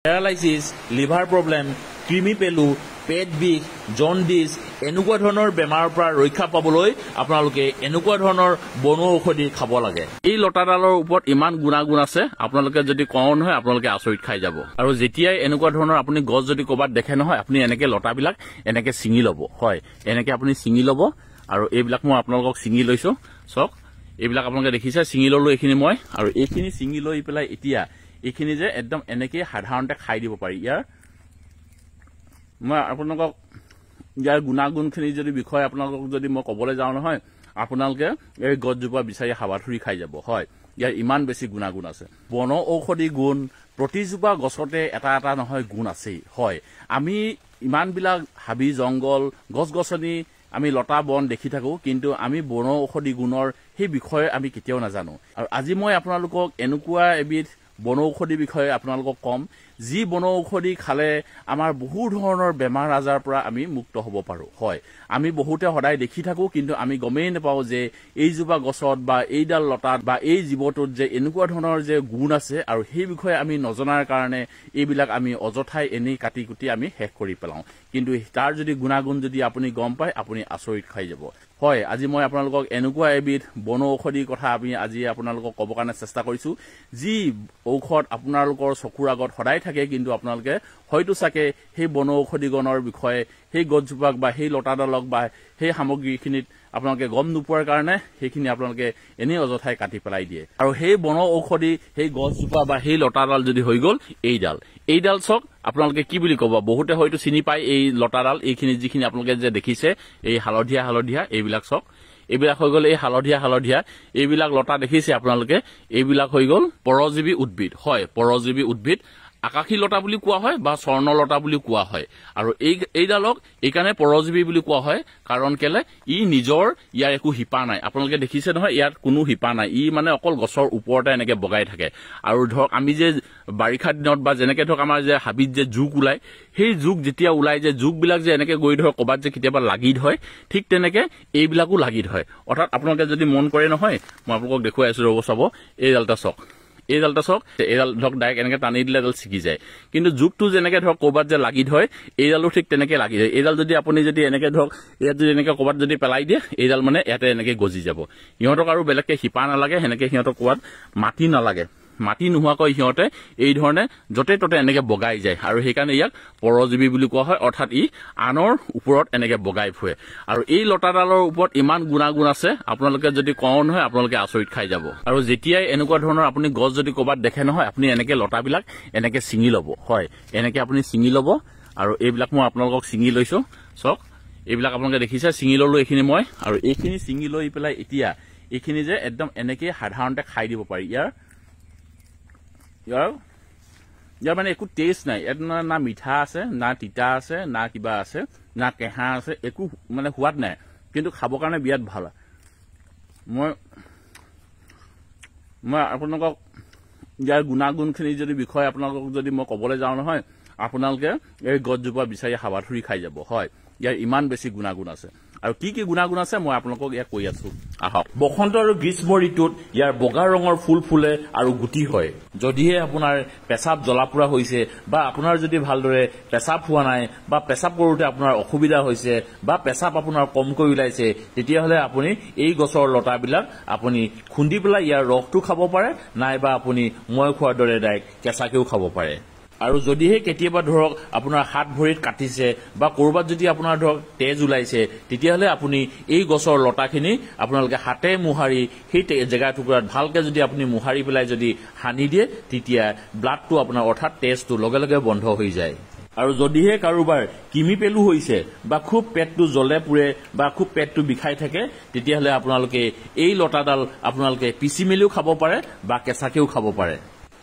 প্যাৰালাইচিছ, liver problem, কৃমি পেলু, পেট বিষ, জণ্ডিছ এনেকুৱা ধৰণৰ বেমাৰৰ পৰা ৰক্ষা পাবলৈ আপোনালোকে এনেকুৱা ধৰণৰ বনৌ ঔষধি খাব লাগে। এই লতাডালৰ ওপৰত ইমান গুণাগুণ আছে, আপোনালোকে যদি কওঁ নহয় আপোনালোকে আচৰিত খাই যাব। আৰু যেতিয়াই এনেকুৱা ধৰণৰ আপুনি গছ যদি ক'ৰবাত দেখে নহয়, আপুনি এনেকে লতাবিলাক এনেকে ছিঙি ল'ব। হয়, এনেকে আপুনি ছিঙি ল'ব। আৰু এইবিলাক মই আপোনালোকক ছিঙি লৈছো। চাওক, এইবিলাক আপোনালোকে দেখিছে, ছিঙি ল'লো এইখিনি মই। আৰু এইখিনি ছিঙি লৈ পেলাই এতিয়া এইখিনি যে একদম এনেকেই সাধাৰণতে খাই দিব পাৰি। মই আপোনালোকক ইয়াৰ গুণাগুণখিনি যদি বিষয়ে আপোনালোকক যদি মই ক'বলৈ যাওঁ নহয়, আপোনালোকে এই গছজোপা বিচাৰি হাবাথুৰি খাই যাব। হয়, ইয়াৰ ইমান বেছি গুণাগুণ আছে। বন ঔষধি গুণ প্ৰতিজোপা গছতে এটা এটা নহয় গুণ আছেই। হয়, আমি ইমানবিলাক হাবি জংঘল গছ গছনি আমি লতা বন দেখি থাকো, কিন্তু আমি বন ঔষধি গুণৰ সেই বিষয়ে আমি কেতিয়াও নাজানো। আৰু আজি মই আপোনালোকক এনেকুৱা এবিধ বন ঔষধিৰ বিষয়ে আপোনালোকক ক'ম, যি বন ঔষধি খালে আমাৰ বহু ধৰণৰ বেমাৰ আজাৰৰ পৰা আমি মুক্ত হ'ব পাৰোঁ। হয়, আমি বহুতে সদায় দেখি থাকোঁ, কিন্তু আমি গমেই নাপাওঁ যে এইজোপা গছত বা এইডাল লতাত বা এই জীৱটোত যে এনেকুৱা ধৰণৰ যে গুণ আছে, আৰু সেই বিষয়ে আমি নজনাৰ কাৰণে এইবিলাক আমি অযথাই এনেই কাটি কুটি আমি শেষ কৰি পেলাওঁ। কিন্তু তাৰ যদি গুণাগুণ যদি আপুনি গম পায়, আপুনি আচৰিত খাই যাব। হয়, আজি মই আপোনালোকক এনেকুৱা এবিধ বন ঔষধিৰ কথা আমি আজি আপোনালোকক ক'বৰ কাৰণে চেষ্টা কৰিছোঁ, যি ঔষধ আপোনালোকৰ চকুৰ আগত সদায় থাকে, কিন্তু আপোনালোকে হয়তো চাগে সেই বন ঔষধিগণৰ বিষয়ে সেই গছজোপাক বা সেই লতাডালক বা সেই সামগ্ৰীখিনিত আপোনালোকে গম নোপোৱাৰ কাৰণে সেইখিনি আপোনালোকে এনেই অযথাই কাটি পেলাই দিয়ে। আৰু সেই বন ঔষধি সেই গছজোপা বা সেই লতাডাল যদি হৈ গ'ল এইডাল চাওক, আপোনালোকে কি বুলি ক'ব? বহুতে হয়তো চিনি পায় এই লতাডাল। এইখিনি যিখিনি আপোনালোকে যে দেখিছে এই হালধীয়া হালধীয়া এইবিলাক চাওক, এইবিলাক হৈ গ'ল এই হালধীয়া হালধীয়া এইবিলাক লতা দেখিছে আপোনালোকে, এইবিলাক হৈ গ'ল পৰজীৱী উদ্ভিদ। হয়, পৰজীৱী উদ্ভিদ আকাশী লতা বুলি কোৱা হয় বা স্বৰ্ণলতা বুলি কোৱা হয়। আৰু এইডালক এইকাৰণে পৰজীৱী বুলি কোৱা হয়, কাৰণ কেলে ই নিজৰ ইয়াৰ একো শিপা নাই। আপোনালোকে দেখিছে নহয়, ইয়াত কোনো শিপা নাই। ই মানে অকল গছৰ ওপৰতে এনেকে বগাই থাকে। আৰু ধৰক আমি যে বাৰিষা দিনত বা যেনেকে ধৰক আমাৰ যে হাবিত যে জোক ওলায়, সেই জোক যেতিয়া ওলাই যে জোকবিলাক যে এনেকে গৈ ধৰক ক'ৰবাত যে কেতিয়াবা লাগি ধৰে, ঠিক তেনেকে এইবিলাকো লাগি ধৰে। অৰ্থাৎ আপোনালোকে যদি মন কৰে নহয়, মই আপোনালোকক দেখুৱাই আছো, ৰ'ব চাব, এইডালটা চাওক, এইডালটা চাওক, এইডাল ধৰক ডাইৰেক্ট এনেকে টানি দিলে এডাল ছিগি যায়। কিন্তু জোকটো যেনেকে ধৰক ক'ৰবাত যে লাগি ধৰে, এইডালো ঠিক তেনেকে লাগি যায়। এইডাল যদি আপুনি যদি এনেকে ধৰক ইয়াত যদি এনেকে ক'ৰবাত যদি পেলাই দিয়ে, এইডাল মানে ইয়াতে এনেকে গজি যাব। সিহঁতক আৰু বেলেগকে শিপা নালাগে, সেনেকে সিহঁতক ক'ৰবাত মাটি নালাগে, মাটি নোহোৱাকৈ সিহঁতে এই ধৰণে য'তে ত'তে এনেকে বগাই যায়। আৰু সেইকাৰণে ইয়াক পৰজীৱী বুলি কোৱা হয়। অৰ্থাৎ ই আনৰ ওপৰত এনেকে বগাই ফুৰে। আৰু এই লতাডালৰ ওপৰত ইমান গুণাগুণ আছে, আপোনালোকে যদি কওঁ নহয় আপোনালোকে আচৰিত খাই যাব। আৰু যেতিয়াই এনেকুৱা ধৰণৰ আপুনি গছ যদি ক'ৰবাত দেখে নহয়, আপুনি এনেকে লতাবিলাক এনেকে ছিঙি ল'ব। হয়, এনেকে আপুনি ছিঙি ল'ব। আৰু এইবিলাক মই আপোনালোকক ছিঙি লৈছো। চাওক, এইবিলাক আপোনালোকে দেখিছে, ছিঙি ল'লো এইখিনি মই। আৰু এইখিনি ছিঙি লৈ পেলাই এতিয়া এইখিনি যে একদম এনেকেই সাধাৰণতে খাই দিব পাৰি। ইয়াৰ মানে একো টেষ্ট নাই। ইয়াত না মিঠা আছে, না তিতা আছে, না কিবা আছে, না কেঁহা আছে, একো মানে সোৱাদ নাই, কিন্তু খাবৰ কাৰণে বিৰাট ভাল। মই আপোনালোকক ইয়াৰ গুণাগুণখিনি যদি বিষয়ে আপোনালোকক যদি মই ক'বলৈ যাওঁ নহয়, আপোনালোকে এই গছজোপা বিচাৰি হাবাথুৰি খাই যাব। হয়, ইয়াৰ ইমান বেছি গুণাগুণ আছে। আৰু কি কি গুণাগুণ আছে মই আপোনালোকক ইয়াক কৈ আছো, আহক। বসন্ত আৰু গ্ৰীষ্ম ঋতুত ইয়াৰ বগা ৰঙৰ ফুল ফুলে আৰু গুটি হয়। যদিহে আপোনাৰ পেচাব জ্বলা-পোৰা হৈছে, বা আপোনাৰ যদি ভালদৰে পেচাব হোৱা নাই, বা পেচাব কৰোঁতে আপোনাৰ অসুবিধা হৈছে, বা পেচাব আপোনাৰ কমকৈ ওলাইছে, তেতিয়াহ'লে আপুনি এই গছৰ লতাবিলাক আপুনি খুন্দি পেলাই ইয়াৰ ৰসটো খাব পাৰে, নাইবা আপুনি মই খোৱাৰ দৰে ডাইৰেক্ট কেঁচাকেও খাব পাৰে। আৰু যদিহে কেতিয়াবা ধৰক আপোনাৰ হাত ভৰিত কাটিছে, বা ক'ৰবাত যদি আপোনাৰ ধৰক তেজ ওলাইছে, তেতিয়াহ'লে আপুনি এই গছৰ লতাখিনি আপোনালোকে হাতে মোহাৰি সেই জেগা টুকুৰাত ভালকে যদি আপুনি মোহাৰি পেলাই যদি সানি দিয়ে, তেতিয়া ব্লাডটো আপোনাৰ অৰ্থাৎ তেজটো লগে লগে বন্ধ হৈ যায়। আৰু যদিহে কাৰোবাৰ কৃমি পেলু হৈছে, বা খুব পেটটো জ্বলে পুৰে, বা খুব পেটটো বিষাই থাকে, তেতিয়াহ'লে আপোনালোকে এই লতাডাল আপোনালোকে পিচি মেলিও খাব পাৰে বা কেঁচাকেও খাব পাৰে।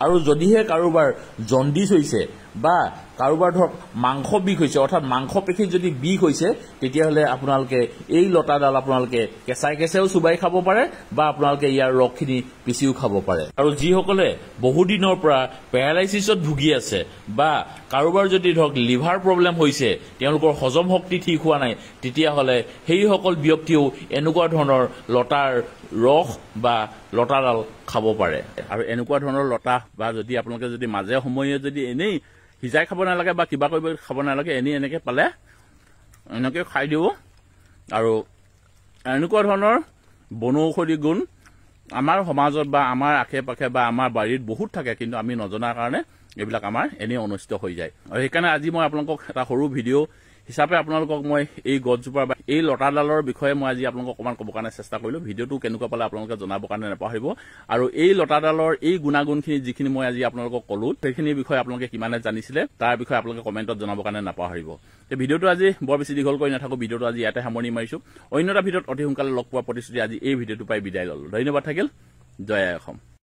আৰু যদিহে কাৰোবাৰ জণ্ডিছ হৈছে, বা কাৰোবাৰ ধৰক মাংস বিষ হৈছে, অৰ্থাৎ মাংস পেশীত যদি বিষ হৈছে, তেতিয়াহ'লে আপোনালোকে এই লতাডাল আপোনালোকে কেঁচাইও চুবাই খাব পাৰে, বা আপোনালোকে ইয়াৰ ৰসখিনি পিচিও খাব পাৰে। আৰু যিসকলে বহুদিনৰ পৰা পেৰালাইচিছত ভুগি আছে, বা কাৰোবাৰ যদি ধৰক লিভাৰ প্ৰব্লেম হৈছে, তেওঁলোকৰ হজম শক্তি ঠিক হোৱা নাই, তেতিয়াহ'লে সেইসকল ব্যক্তিও এনেকুৱা ধৰণৰ লতাৰ ৰস বা লতাডাল খাব পাৰে। আৰু এনেকুৱা ধৰণৰ লতা বা যদি আপোনালোকে যদি মাজে সময়ে যদি এনেই সিজাই খাব নালাগে বা কিবা কৰিব খাব নালাগে এনেকৈ পালে এনেকৈ খাই দিব আৰু এনেকুৱা ধৰণৰ বনৌষধি গুণ আমাৰ সমাজত বা আমাৰ আশে পাশে বা আমাৰ বাৰীত বহুত থাকে কিন্তু আমি নজনাৰ কাৰণে এইবিলাক আমাৰ এনেই অনুষ্ঠিত হৈ যায় আৰু সেইকাৰণে আজি মই আপোনালোকক এটা সৰু ভিডিঅ' হিচাপে আপোনালোকক মই এই গছজোপাৰ বা এই লতাডালৰ বিষয়ে মই আজি আপোনালোকক অকণমান ক'ব কাৰণে চেষ্টা কৰিলোঁ ভিডিঅ'টো কেনেকুৱা পালে আপোনালোকে জনাবৰ কাৰণে নাপাহৰিব আৰু এই লতাডালৰ এই গুণাগুণখিনি যিখিনি মই আজি আপোনালোকক ক'লো সেইখিনিৰ বিষয়ে আপোনালোকে কিমানে জানিছিলে তাৰ বিষয়ে আপোনালোকে কমেণ্টত জনাবৰ কাৰণে নাপাহৰিব এই ভিডিঅ'টো আজি বৰ বেছি দীঘল কৰি নাথাকো ভিডিঅ'টো আজি ইয়াতে সামৰণি মাৰিছোঁ অন্য এটা ভিডিঅ'ত অতি সোনকালে লগ পোৱাৰ প্ৰতিশ্ৰুতি আজি এই ভিডিঅ'টো পাই বিদায় ল'লোঁ ধন্যবাদ থাকিল জয় আই অসম।